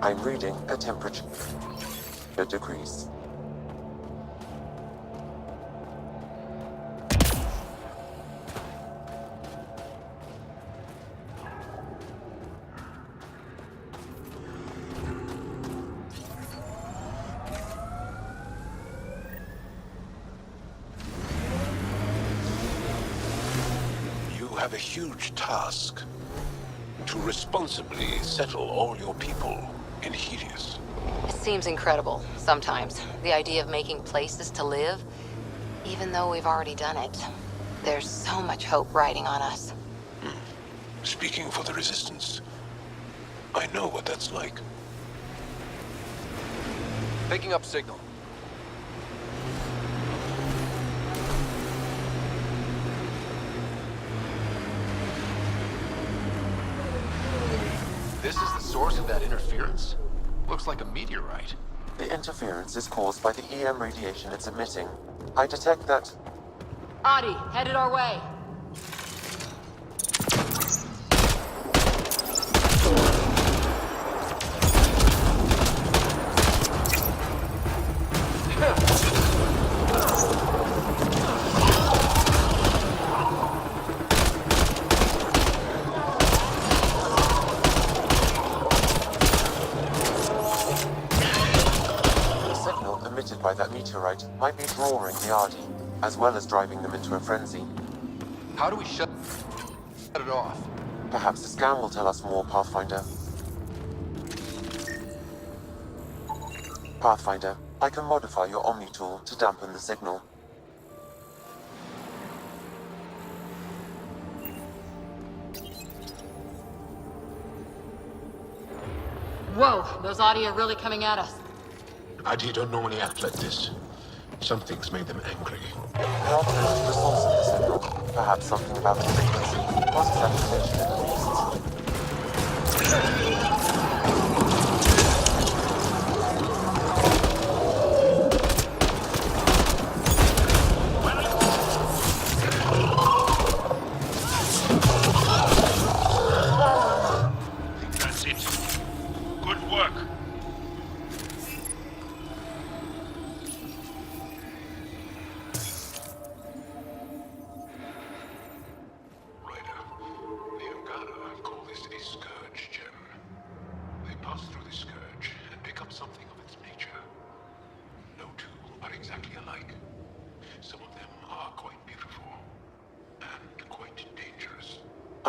I'm reading a temperature degrees. You have a huge task to responsibly settle all your people in Helios. It seems incredible, sometimes. The idea of making places to live, even though we've already done it. There's so much hope riding on us. Speaking for the Resistance, I know what that's like. Picking up signal. This is the source of that interference? Looks like a meteorite. The interference is caused by the EM radiation it's emitting. I detect that... Adi, headed our way. by that meteorite might be drawing the Ardi, as well as driving them into a frenzy. How do we shut it off? Perhaps the scan will tell us more, Pathfinder. Pathfinder, I can modify your Omni tool to dampen the signal. Whoa, those Audi are really coming at us. Adi don't normally act like this. Something's made them angry. There are tremendous results in the signal. Perhaps something about the frequency, or its activation at least.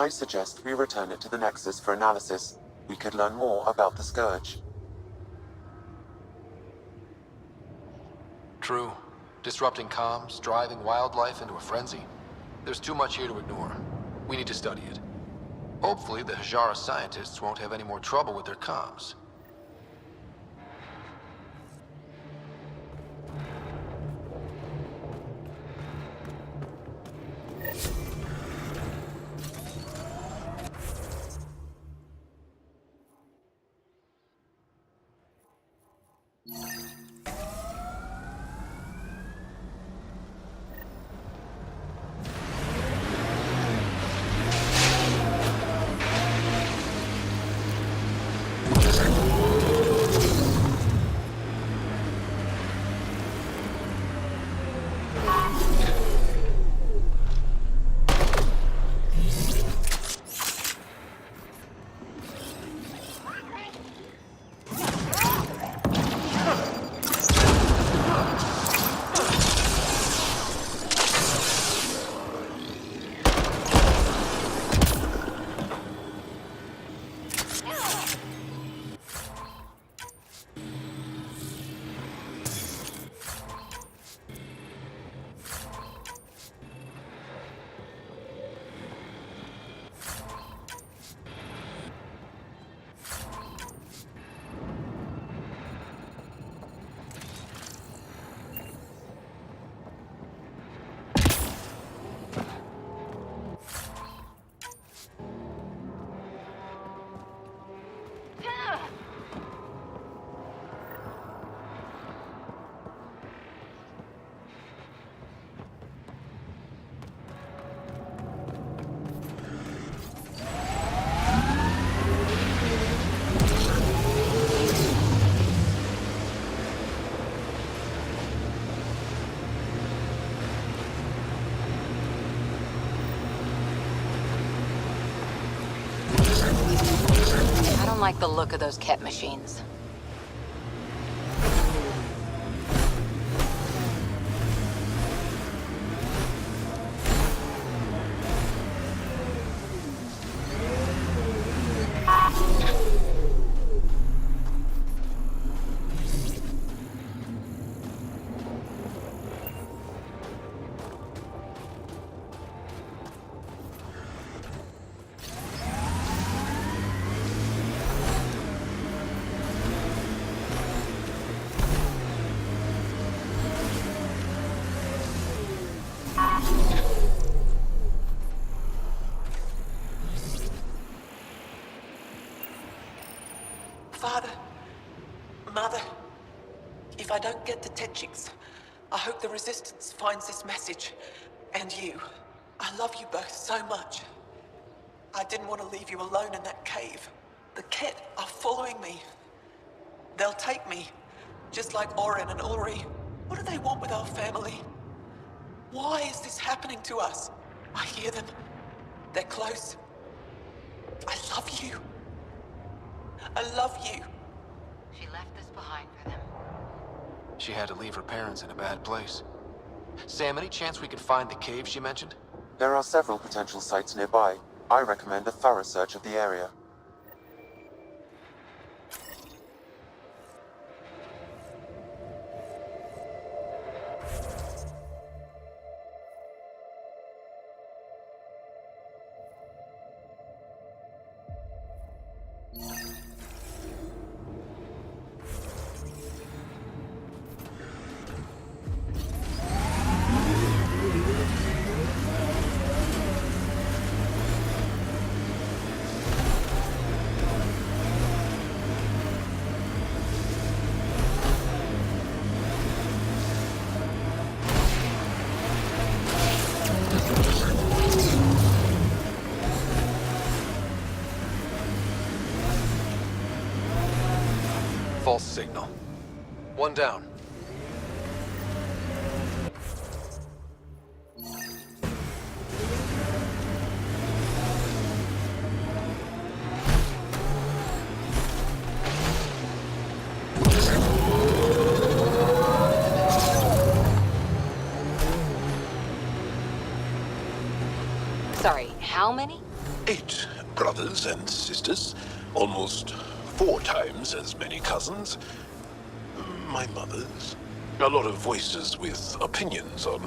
I suggest we return it to the Nexus for analysis. We could learn more about the Scourge. True. Disrupting comms, driving wildlife into a frenzy. There's too much here to ignore. We need to study it. Hopefully the Hajara scientists won't have any more trouble with their comms. like the look of those ket machines. Father, Mother, if I don't get the Tetchiks, I hope the Resistance finds this message. And you. I love you both so much. I didn't want to leave you alone in that cave. The Ket are following me. They'll take me, just like Oren and Ulri. What do they want with our family? Why is this happening to us? I hear them. They're close. I love you. I love you. She left this behind for them. She had to leave her parents in a bad place. Sam, any chance we could find the cave she mentioned? There are several potential sites nearby. I recommend a thorough search of the area. False signal. One down. Sorry, how many? 8 brothers and sisters, almost 4 times as many cousins. My mother's. A lot of voices with opinions on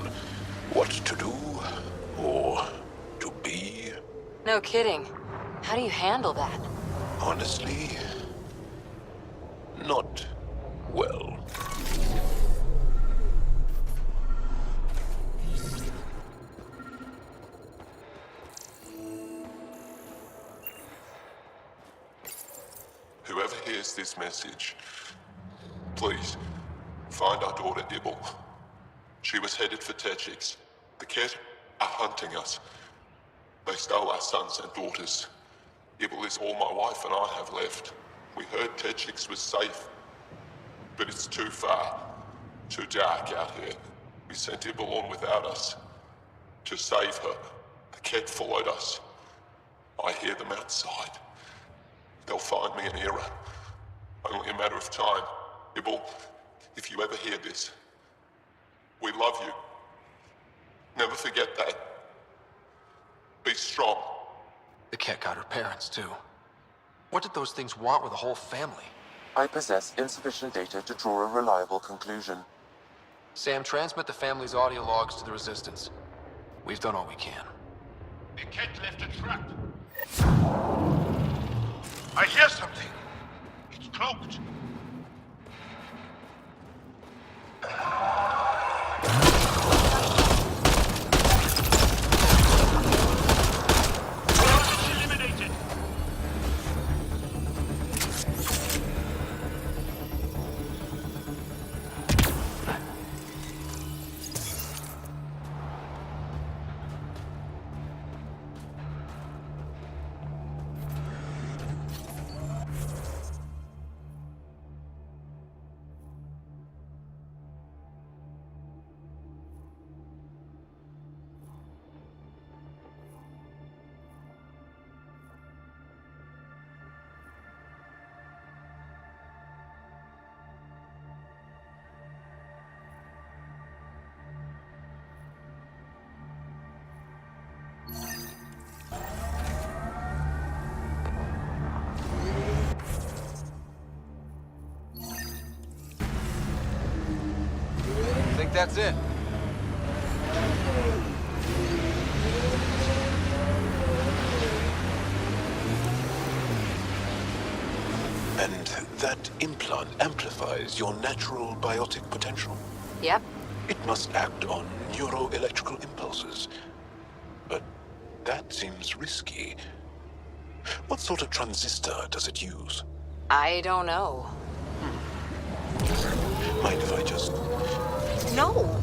what to do or to be. No kidding. How do you handle that? Honestly, not well. Whoever hears this message, please find our daughter Ibble. She was headed for Tetchiks. The Ket are hunting us. They stole our sons and daughters. Ibble is all my wife and I have left. We heard Tetchiks was safe, but it's too far, too dark out here. We sent Ibble on without us. To save her, the Ket followed us. I hear them outside. They'll find me in Era. Only a matter of time. Ibble, if you ever hear this, we love you. Never forget that. Be strong. The cat got her parents, too. What did those things want with a whole family? I possess insufficient data to draw a reliable conclusion. Sam, transmit the family's audio logs to the Resistance. We've done all we can. The cat left a trap. I hear something. It's cloaked. It's eliminated. that's it. And that implant amplifies your natural biotic potential. Yep. It must act on neuroelectrical impulses. But that seems risky. What sort of transistor does it use? I don't know. Mind if I just... No!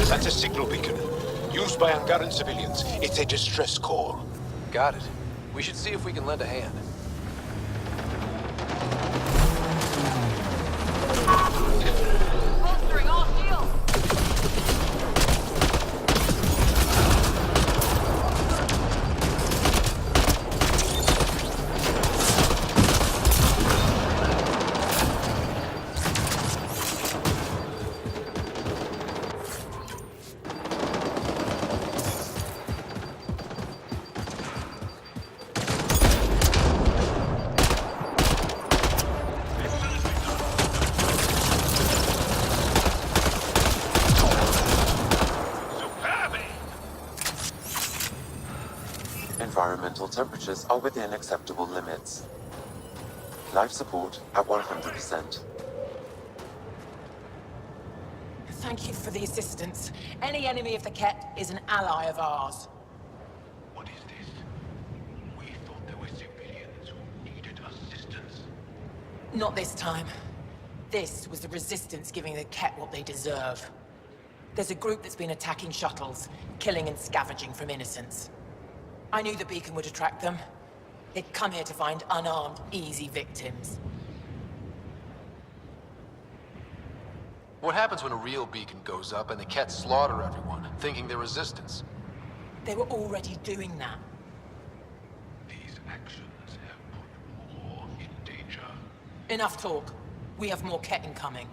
That's a signal beacon, used by Angaran civilians. It's a distress call. Got it. We should see if we can lend a hand. Bolstering all shields! Environmental temperatures are within acceptable limits. Life support at 100%. Thank you for the assistance. Any enemy of the Ket is an ally of ours. What is this? We thought there were civilians who needed assistance. Not this time. This was the Resistance giving the Ket what they deserve. There's a group that's been attacking shuttles, killing and scavenging from innocents. I knew the beacon would attract them. They'd come here to find unarmed, easy victims. What happens when a real beacon goes up and the Ket slaughter everyone, thinking they're resistance? They were already doing that. These actions have put war in danger. Enough talk. We have more Ket incoming.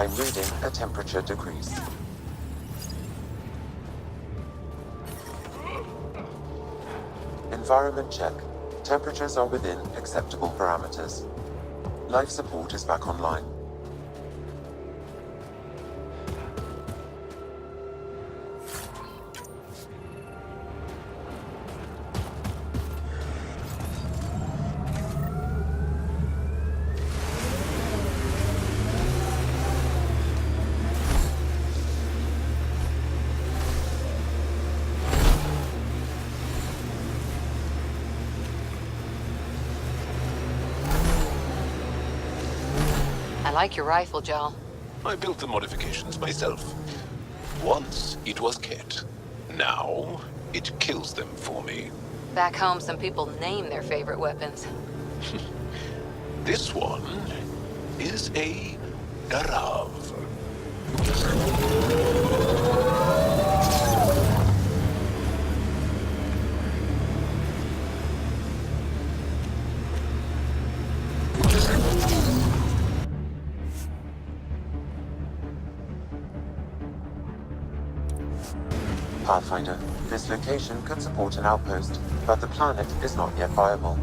I'm reading a temperature decrease. Environment check. Temperatures are within acceptable parameters. Life support is back online. I like your rifle, Joe. I built the modifications myself. Once it was cat. Now it kills them for me. Back home, some people name their favorite weapons. This one is a Garav. Pathfinder, this location could support an outpost, but the planet is not yet viable.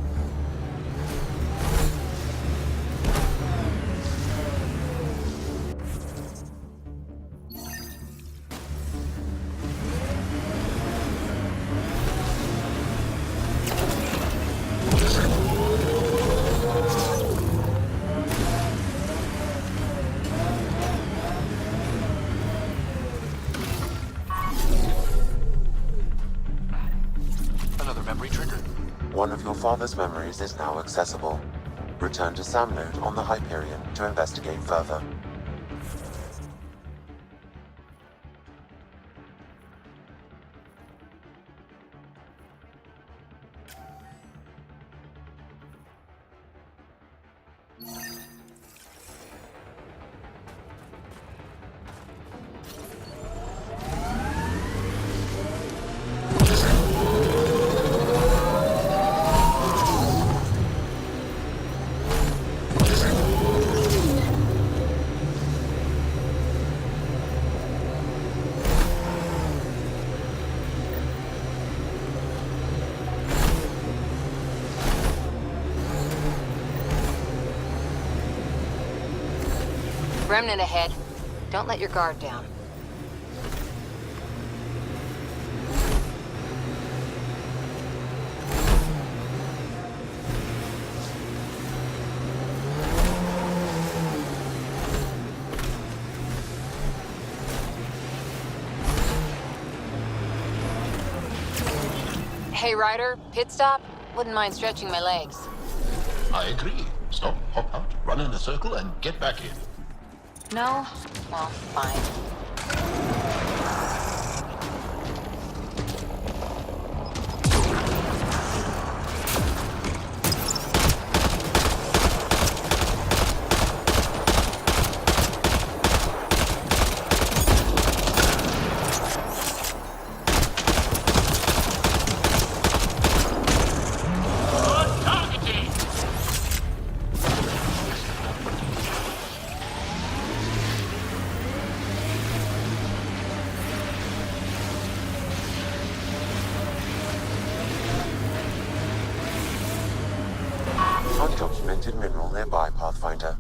One of your father's memories is now accessible. Return to Sam Node on the Hyperion to investigate further. Remnant ahead. Don't let your guard down. Hey, Ryder, pit stop? Wouldn't mind stretching my legs. I agree. Stop, hop out, run in a circle, and get back in. No? Well, fine. Undocumented mineral nearby, Pathfinder.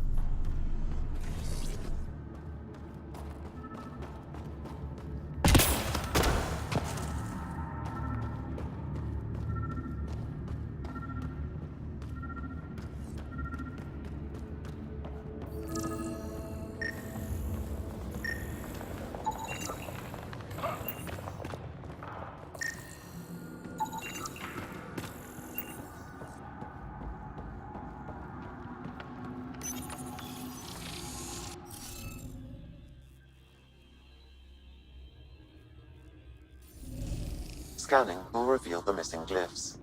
Scanning will reveal the missing glyphs.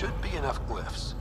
should be enough glyphs.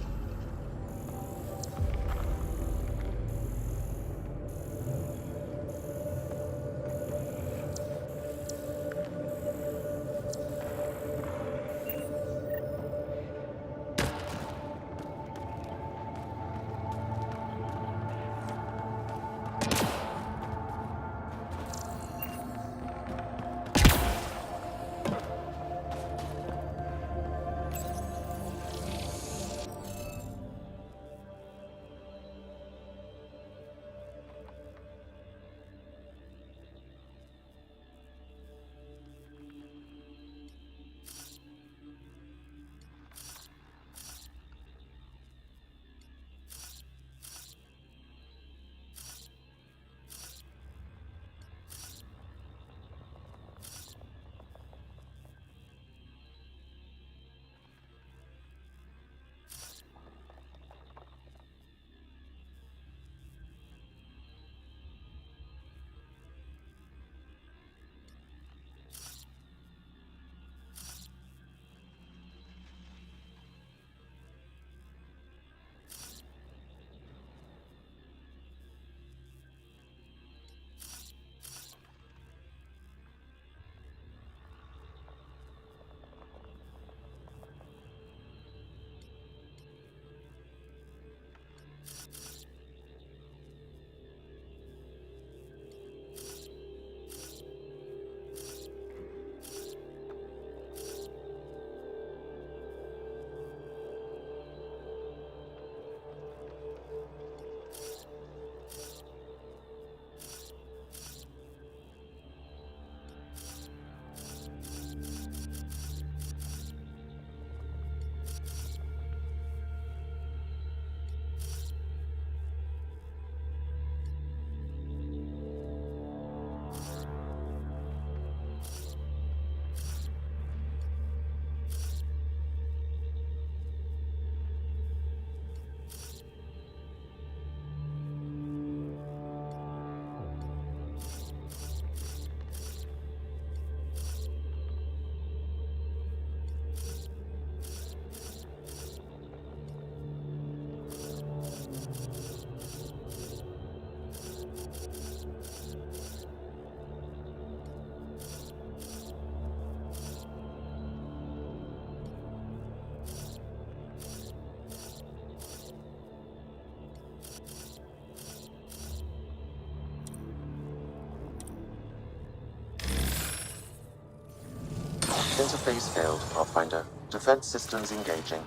Interface failed, Pathfinder. Defense systems engaging.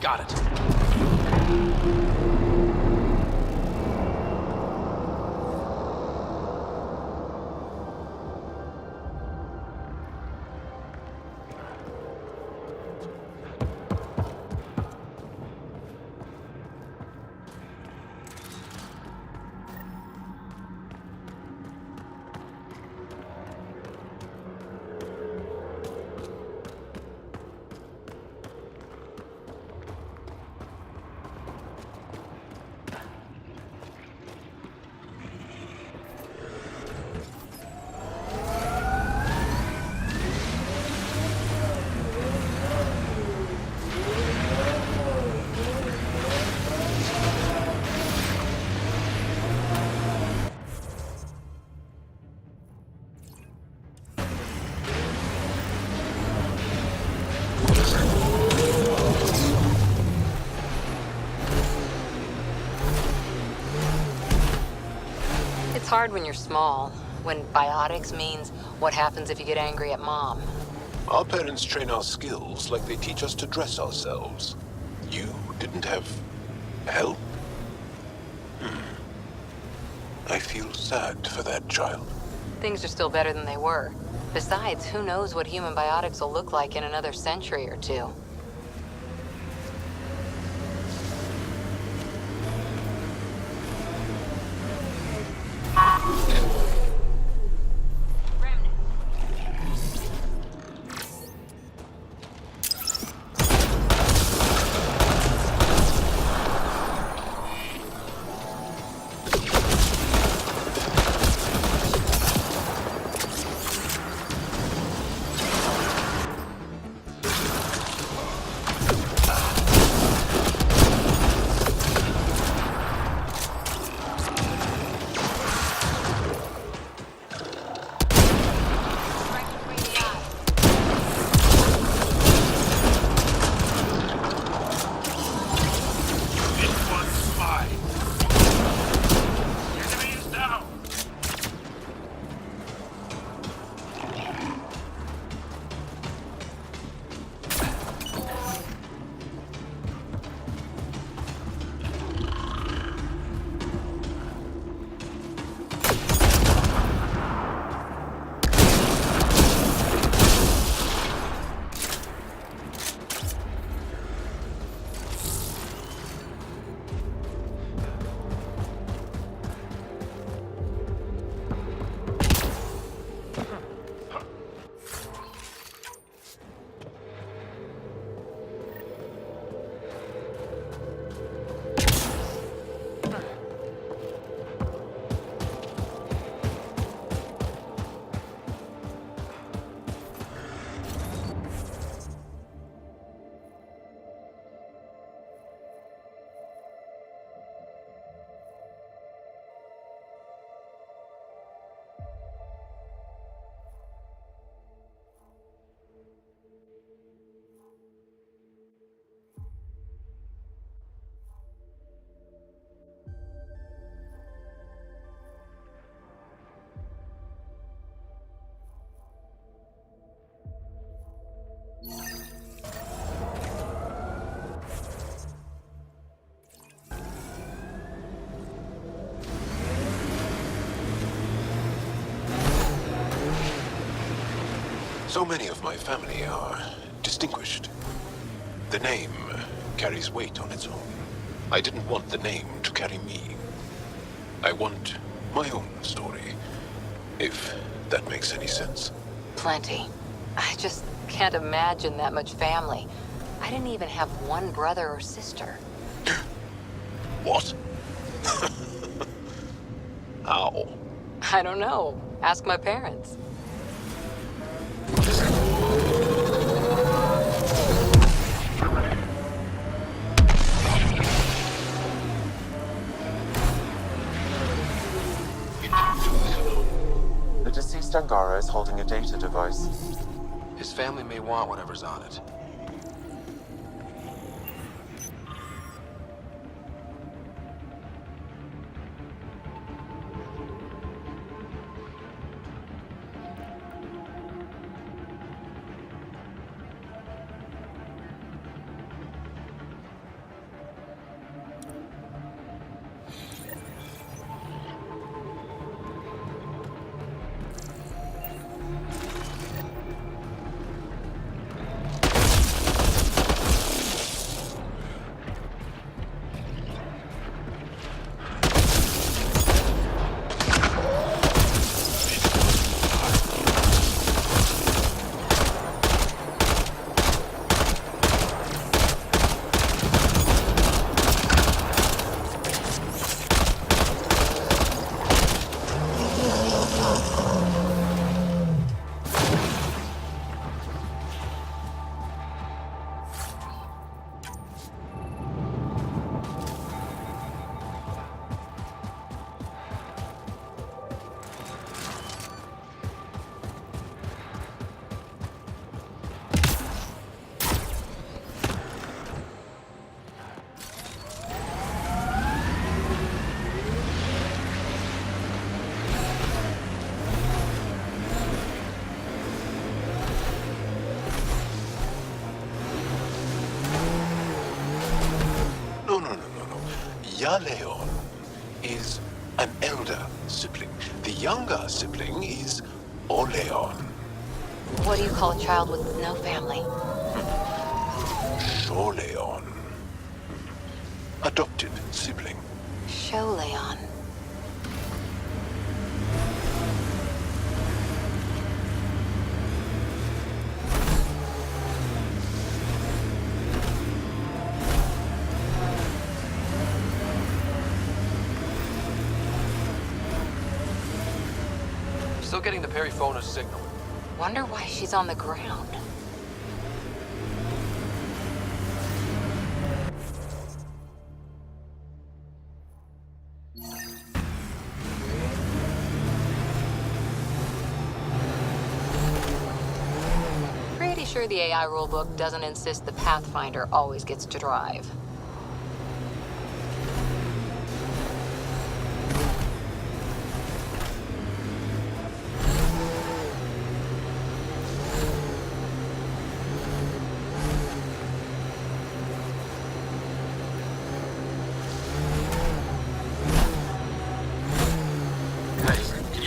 Got it. It's hard when you're small, when biotics means what happens if you get angry at mom. Our parents train our skills like they teach us to dress ourselves. You didn't have help? I feel sad for that child. Things are still better than they were. Besides, who knows what human biotics will look like in another century or two? So many of my family are distinguished. The name carries weight on its own. I didn't want the name to carry me. I want my own story, if that makes any sense. Plenty. I just can't imagine that much family. I didn't even have one brother or sister. What? How? I don't know. Ask my parents. The deceased Angara is holding a data device. His family may want whatever's on it. Yaleon is an elder sibling. The younger sibling is Oleon. What do you call a child with no family? Sholeon. Adopted sibling. Sholeon. Still getting the periphonus signal. Wonder why she's on the ground. Pretty sure the AI rulebook doesn't insist the Pathfinder always gets to drive.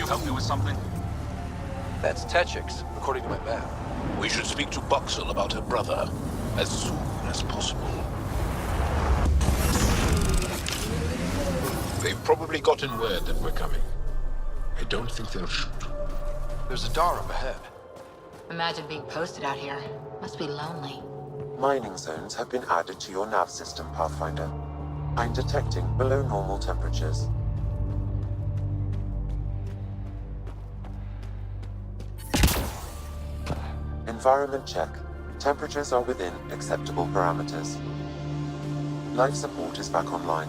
Help me with something? That's Techix, according to my map. We should speak to Buxel about her brother as soon as possible. They've probably gotten word that we're coming. I don't think they'll shoot. There's a door up ahead. Imagine being posted out here. Must be lonely. Mining zones have been added to your nav system, Pathfinder. I'm detecting below normal temperatures. Environment check. Temperatures are within acceptable parameters. Life support is back online.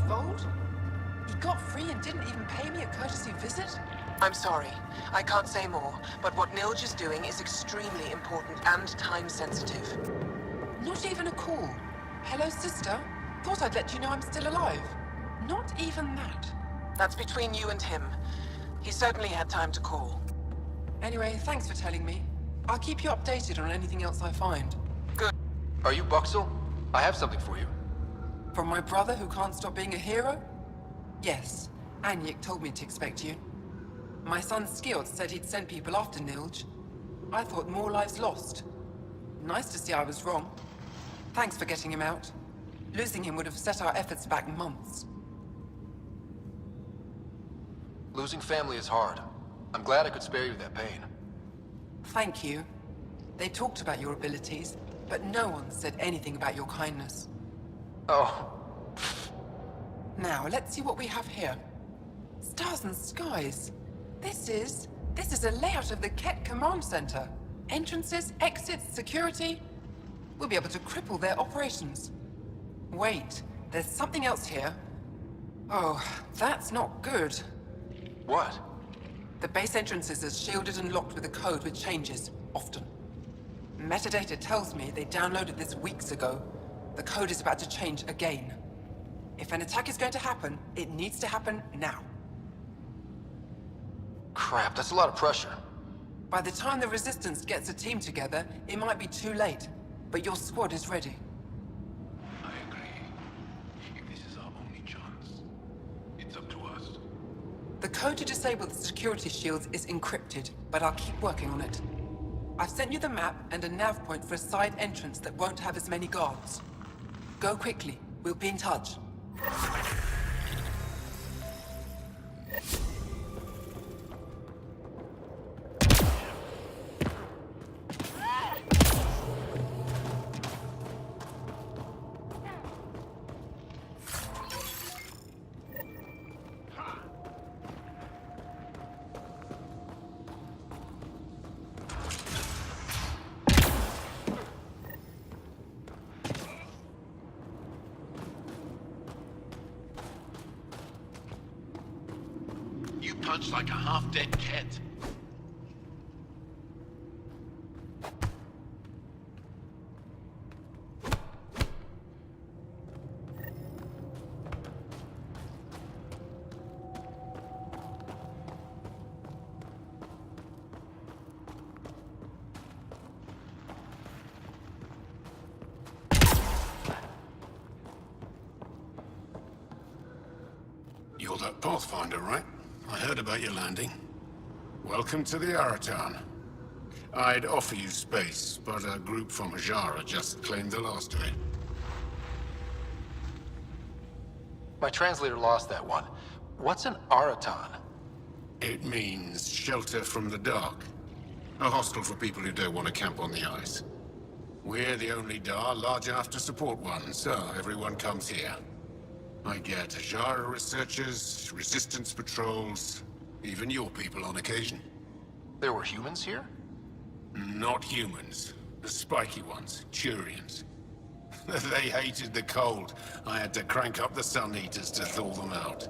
Voeld? He got free and didn't even pay me a courtesy visit? I'm sorry. I can't say more, but what Nilge is doing is extremely important and time-sensitive. Not even a call. Hello, sister. Thought I'd let you know I'm still alive. Not even that. That's between you and him. He certainly had time to call. Anyway, thanks for telling me. I'll keep you updated on anything else I find. Good. Are you Buxel? I have something for you. From my brother who can't stop being a hero? Yes, Anyik told me to expect you. My son Skjord said he'd send people after Nilge. I thought more lives lost. Nice to see I was wrong. Thanks for getting him out. Losing him would have set our efforts back months. Losing family is hard. I'm glad I could spare you that pain. Thank you. They talked about your abilities, but no one said anything about your kindness. Oh. Now, let's see what we have here. Stars and skies. This is a layout of the Ket Command Center. Entrances, exits, security. We'll be able to cripple their operations. Wait, there's something else here. Oh, that's not good. What? The base entrances are shielded and locked with a code which changes, often. Metadata tells me they downloaded this weeks ago. The code is about to change again. If an attack is going to happen, it needs to happen now. Crap, that's a lot of pressure. By the time the Resistance gets a team together, it might be too late. But your squad is ready. I agree. If this is our only chance, it's up to us. The code to disable the security shields is encrypted, but I'll keep working on it. I've sent you the map and a nav point for a side entrance that won't have as many guards. Go quickly. We'll be in touch. punched like a half-dead cat. You're that Pathfinder, right? I heard about your landing. Welcome to the Araton. I'd offer you space, but a group from Hajara just claimed the last of it. My translator lost that one. What's an Araton? It means shelter from the dark. A hostel for people who don't want to camp on the ice. We're the only Dar large enough to support one, so everyone comes here. I get Hajara researchers, resistance patrols, even your people on occasion. There were humans here? Not humans. The spiky ones, Turians. They hated the cold. I had to crank up the sun heaters to thaw them out.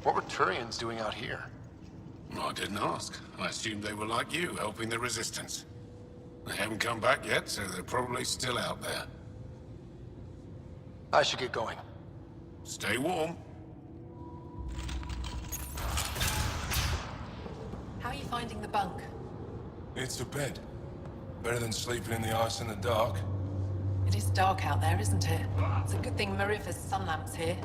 What were Turians doing out here? I didn't ask. I assumed they were like you, helping the resistance. They haven't come back yet, so they're probably still out there. I should get going. Stay warm. How are you finding the bunk? It's a bed. Better than sleeping in the ice in the dark. It is dark out there, isn't it? It's a good thing Marifa's sun lamp's here.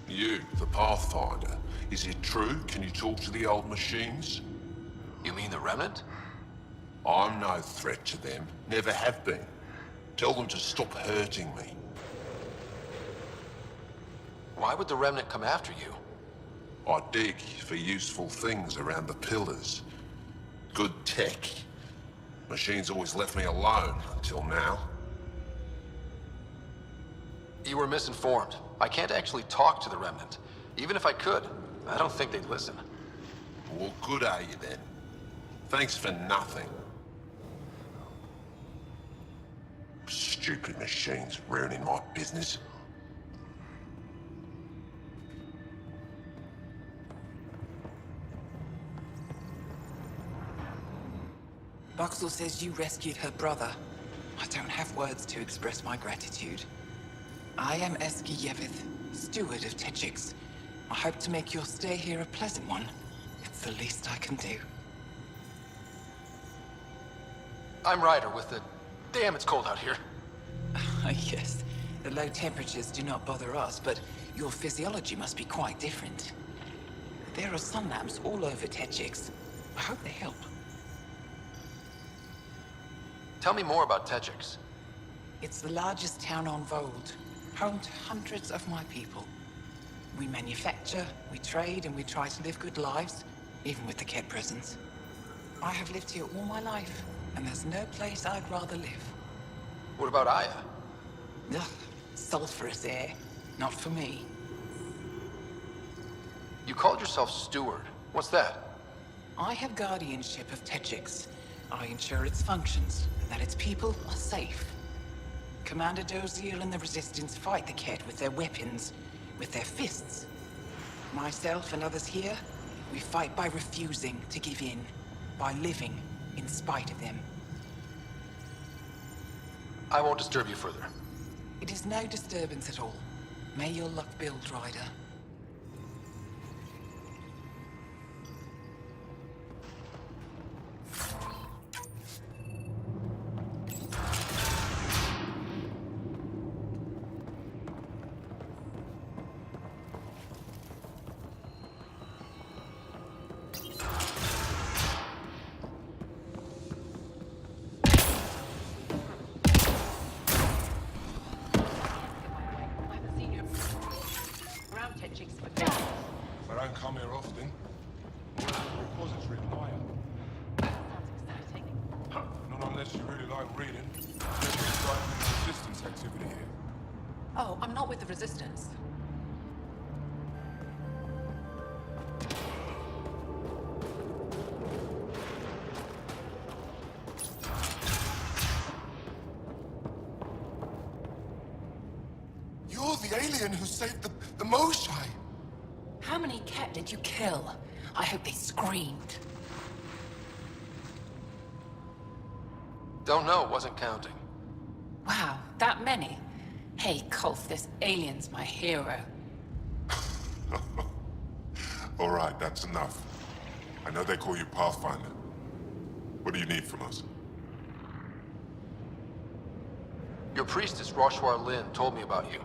You, the Pathfinder. Is it true? Can you talk to the old machines? You mean the Remnant? I'm no threat to them. Never have been. Tell them to stop hurting me. Why would the Remnant come after you? I dig for useful things around the pillars. Good tech. Machines always left me alone until now. You were misinformed. I can't actually talk to the Remnant. Even if I could, I don't think they'd listen. Well, good are you then? Thanks for nothing. Stupid machines ruining my business. Boxel says you rescued her brother. I don't have words to express my gratitude. I am Eski Yevith, steward of Techix. I hope to make your stay here a pleasant one. It's the least I can do. I'm Ryder with the... Damn, it's cold out here. Yes, the low temperatures do not bother us, but your physiology must be quite different. There are sun lamps all over Techix. I hope they help. Tell me more about Techix. It's the largest town on Voeld, home to hundreds of my people. We manufacture, we trade, and we try to live good lives, even with the Ket presence. I have lived here all my life, and there's no place I'd rather live. What about Aya? Ugh, sulfurous air. Not for me. You called yourself steward. What's that? I have guardianship of Techix. I ensure its functions, and that its people are safe. Commander Doziel and the Resistance fight the Kett with their weapons, with their fists. Myself and others here, we fight by refusing to give in, by living in spite of them. I won't disturb you further. It is no disturbance at all. May your luck build, Ryder. I don't come here often. Repository liar. Sounds exciting. Not unless you really like reading. There's a resistance activity here. Oh, I'm not with the Resistance. You're the alien who saved the Moshai. How many Kett did you kill? I hope they screamed. Don't know, wasn't counting. Wow, that many? Hey, Kolf, this alien's my hero. All right, that's enough. I know they call you Pathfinder. What do you need from us? Your priestess, Roshwar Lin, told me about you.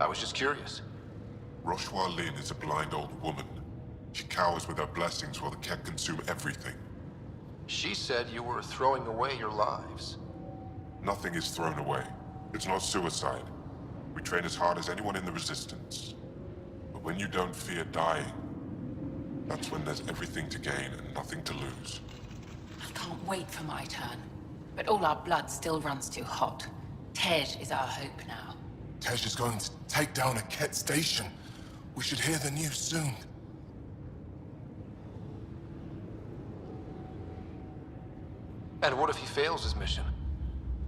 I was just curious. Roshwar Lin is a blind old woman. She cowers with her blessings while the Kett consume everything. She said you were throwing away your lives. Nothing is thrown away. It's not suicide. We train as hard as anyone in the Resistance. But when you don't fear dying, that's when there's everything to gain and nothing to lose. I can't wait for my turn. But all our blood still runs too hot. Tej is our hope now. Tej is going to take down a Kett station. We should hear the news soon. And what if he fails his mission?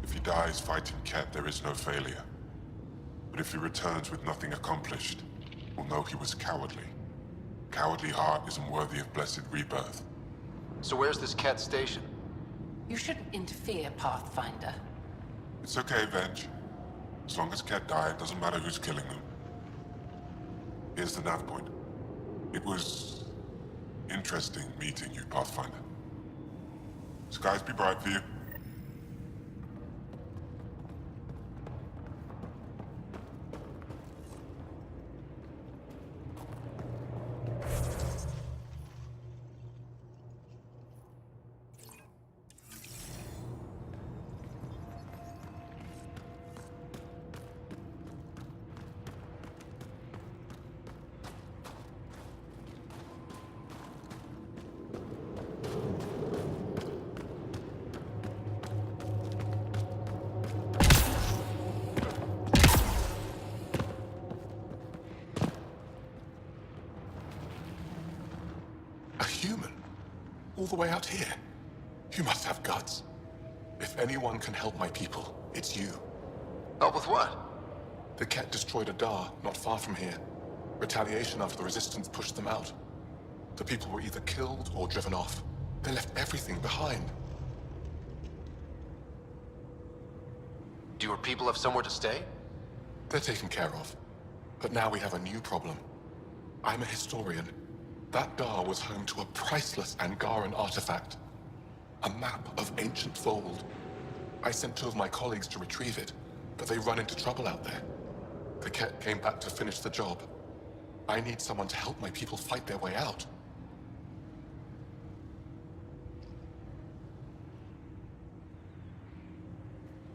If he dies fighting Kett, there is no failure. But if he returns with nothing accomplished, we'll know he was cowardly. Cowardly heart isn't worthy of blessed rebirth. So where's this Kett station? You shouldn't interfere, Pathfinder. It's okay, Venge. As long as Kett die, it doesn't matter who's killing them. Here's the nav point. It was interesting meeting you, Pathfinder. Skies be bright for you. All the way out here. You must have guts. If anyone can help my people, it's you. Help with what? The Kett destroyed a Dar not far from here. Retaliation after the Resistance pushed them out. The people were either killed or driven off. They left everything behind. Do your people have somewhere to stay? They're taken care of. But now we have a new problem. I'm a historian. That Dar was home to a priceless Angaran artifact. A map of ancient Voeld. I sent 2 of my colleagues to retrieve it, but they run into trouble out there. The Kett came back to finish the job. I need someone to help my people fight their way out.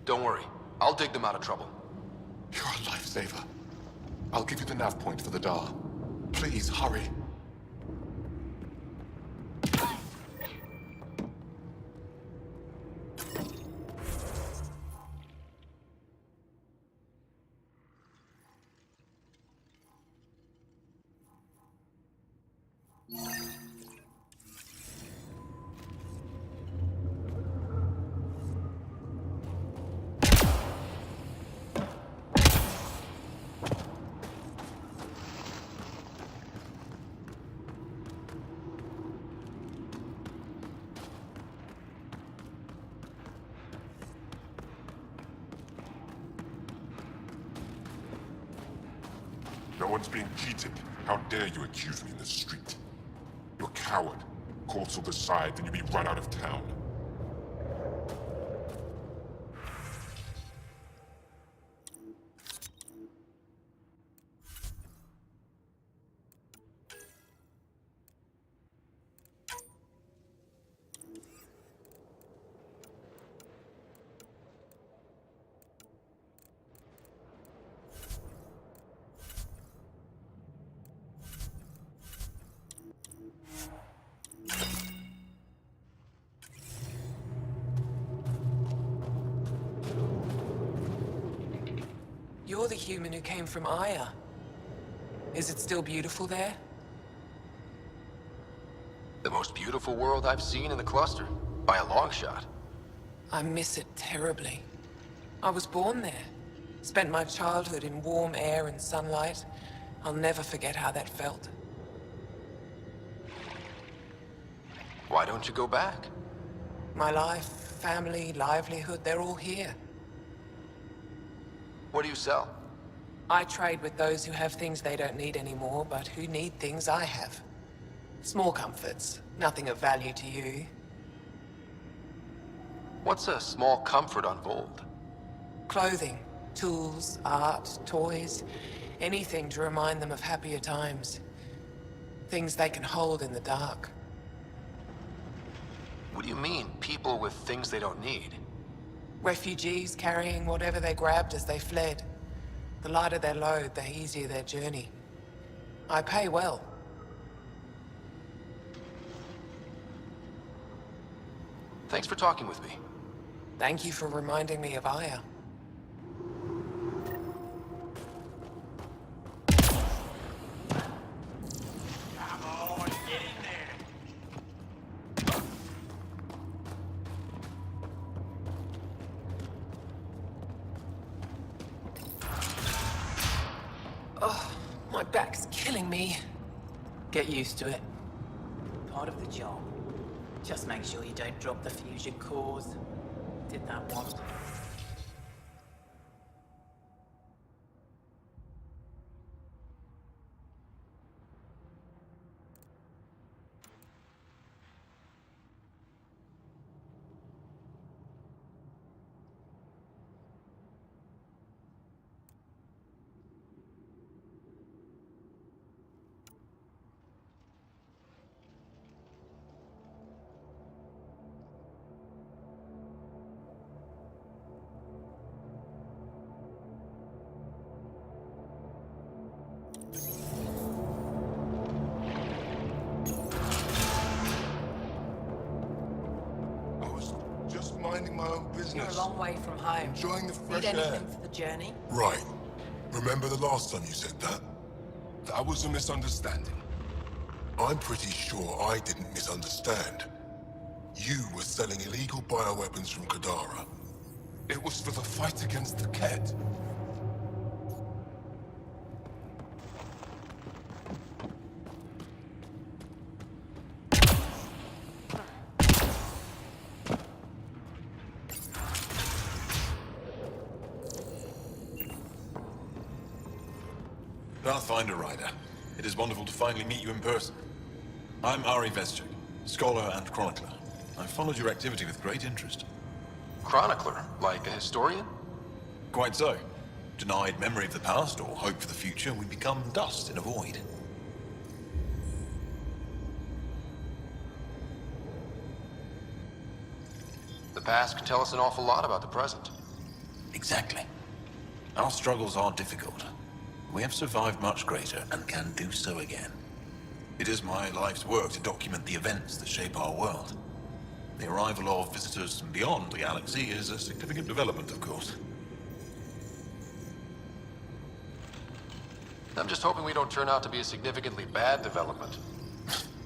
Don't worry. I'll dig them out of trouble. You're a lifesaver. I'll give you the nav point for the Dar. Please, hurry. No one's being cheated. How dare you accuse me in the street? You're a coward. Courts will decide, then you'll be run out of town. You're the human who came from Aya. Is it still beautiful there? The most beautiful world I've seen in the cluster, by a long shot. I miss it terribly. I was born there. Spent my childhood in warm air and sunlight. I'll never forget how that felt. Why don't you go back? My life, family, livelihood, they're all here. What do you sell? I trade with those who have things they don't need anymore, but who need things I have. Small comforts, nothing of value to you. What's a small comfort on Voeld? Clothing, tools, art, toys, anything to remind them of happier times. Things they can hold in the dark. What do you mean, people with things they don't need? Refugees carrying whatever they grabbed as they fled. The lighter their load, the easier their journey. I pay well. Thanks for talking with me. Thank you for reminding me of Aya. Oh, my back's killing me. Get used to it. Part of the job. Just make sure you don't drop the fusion cores. Did that once. Minding my own business. You're a long way from home. Enjoying the fresh Need air. anything for the journey? Right. Remember the last time you said that? That was a misunderstanding. I'm pretty sure I didn't misunderstand. You were selling illegal bioweapons from Kadara. It was for the fight against the Ket. Pathfinder Rider, it is wonderful to finally meet you in person. I'm Ari Vezchik, scholar and chronicler. I've followed your activity with great interest. Chronicler? Like a historian? Quite so. Denied memory of the past or hope for the future, we become dust in a void. The past can tell us an awful lot about the present. Exactly. Our struggles are difficult. We have survived much greater and can do so again. It is my life's work to document the events that shape our world. The arrival of visitors from beyond the galaxy is a significant development, of course. I'm just hoping we don't turn out to be a significantly bad development.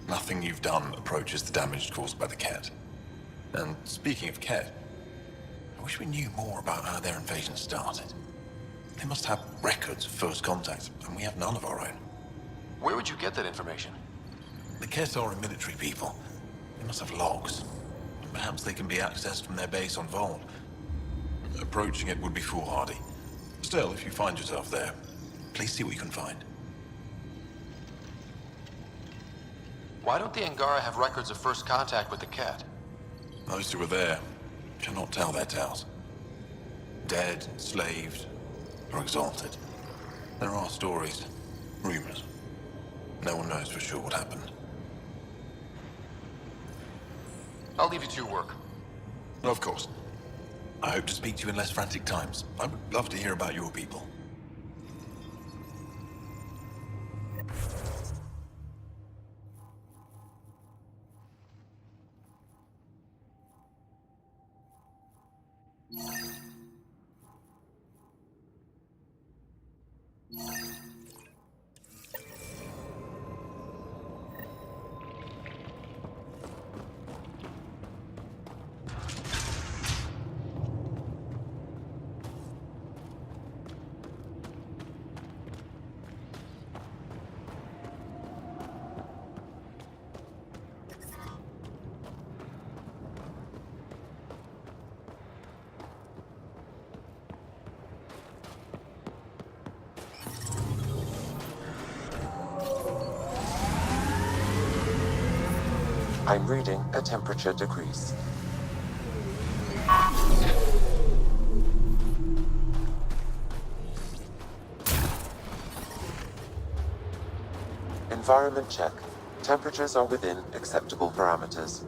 Nothing you've done approaches the damage caused by the Ket. And speaking of Ket, I wish we knew more about how their invasion started. They must have records of first contact, and we have none of our own. Where would you get that information? The Ket are a military people. They must have logs. Perhaps they can be accessed from their base on Voeld. Approaching it would be foolhardy. Still, if you find yourself there, please see what you can find. Why don't the Angara have records of first contact with the cat? Those who were there cannot tell their tales. Dead, enslaved, or exalted. There are stories, rumors. No one knows for sure what happened. I'll leave you to your work. Of course. I hope to speak to you in less frantic times. I would love to hear about your people. I'm reading a temperature decrease. Environment check. Temperatures are within acceptable parameters.